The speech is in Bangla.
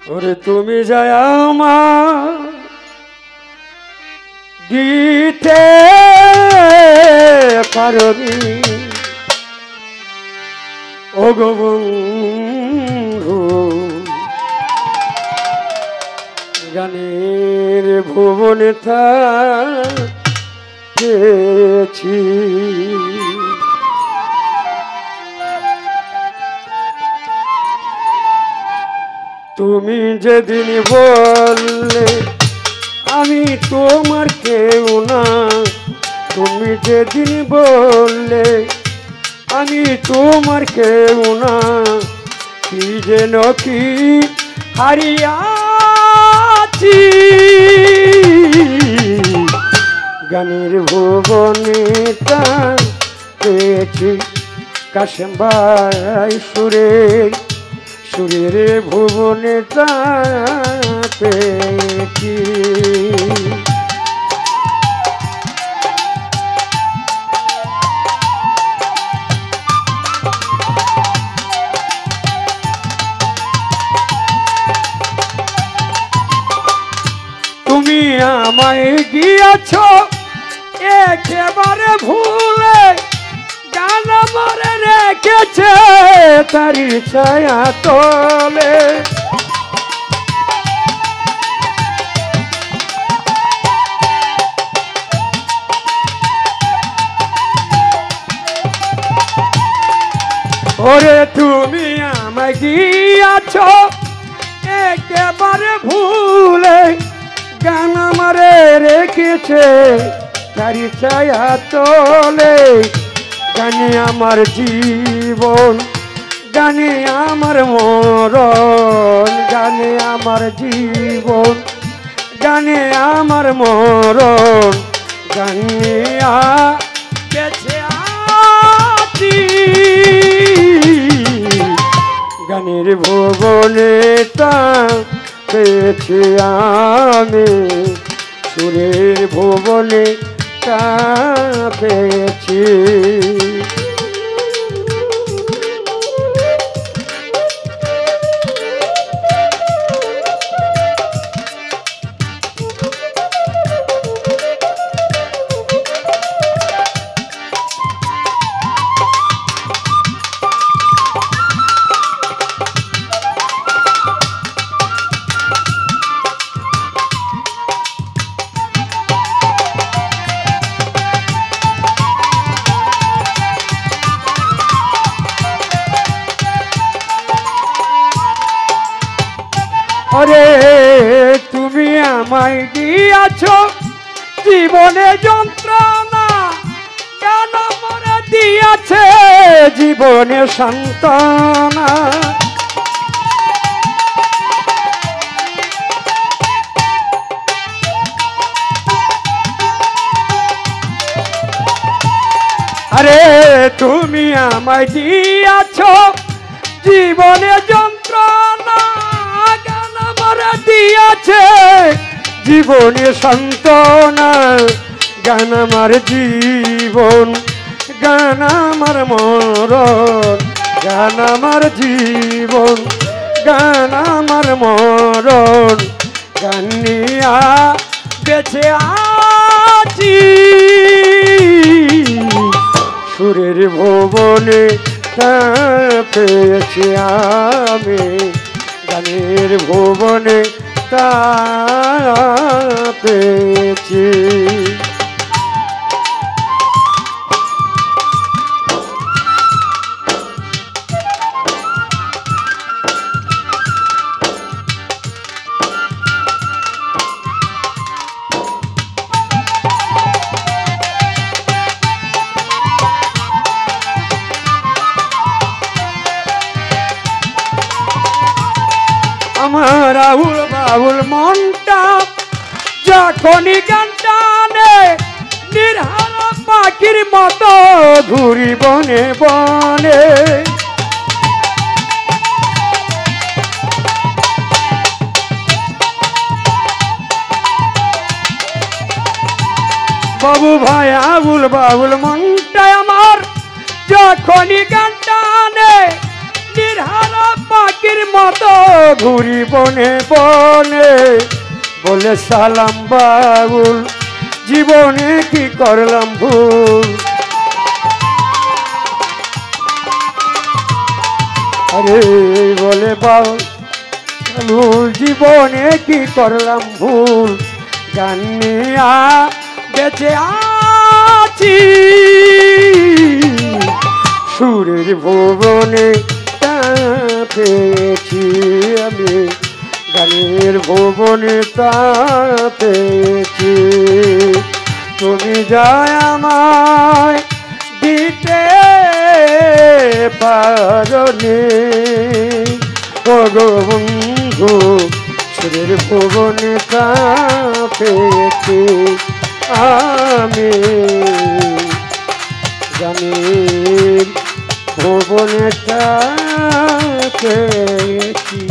ওরে তুমি যায় আমার দিতে পারবি ও গো বন্ধু গানের ভুবনে থাকেছি তুমি যেদিন বললে আমি তোমার কেউ না তুমি যেদিন বললে আমি তোমার কেউ না কি যেন কি হারিয়াছি গানের ভুবনে পেয়েছি কাশেম ভাই সুরের ভুবনে পেয়েছি তুমি আমায় গিয়েছ একেবারে ভুলে গান মরে রেখেছে তারি ছায়া তলে ওরে তুমি আমায় গিয়েছ একেবারে ভুলে গান মরে রেখেছে তারি ছায়া তলে গানে আমার জীবন গানে আমার মরণ গানে আমার জীবন গানে আমার মরণ গানে বেঁচে আছি গানের ভুবনে পেয়েছি আমি সুরের ভুবনে পেয়েছি আরে তুমি আমায় দিয়েছ জীবনে যন্ত্রণা কেন মরে দিয়েছে জীবনে সান্ত্বনা আরে তুমি আমায় দিয়েছ জীবনে যন্ত্রণা দিয়েছে জীবনে সান্ত্বনা গান আমার জীবন গান আমার মরণ গান আমার জীবন গান আমার মরণ গান নিয়া বেঁচে আছি সুরের ভুবনে পেয়েছি আমি গানের ভুবনে পেয়েছি আমার আউল বাউল মনটা যখনই গান টানে নির্হারা পাখির মতো ঘুরি বনে বনে বাবু ভাই আউল বাউল মনটা আমার যখনই গান টানে নির্হারা পাখি পাখির মতো ঘুরি বনে বনে, বলে সালাম বাউল জীবনে কি করলাম ভুল। আরে বলে বাউল জীবনে কি করলাম ভুল, জানিয়া বেঁচে আছি সুরের ভুবনে তা পেয়েছি আমি, গানের ভুবনে তা পেয়েছি। তুমি যায় আমায় দিতে পারনি ও গো বন্ধু, সুরের ভুবনে তা পেয়েছি আমি, গানের ভুবনে তা পেয়েছি।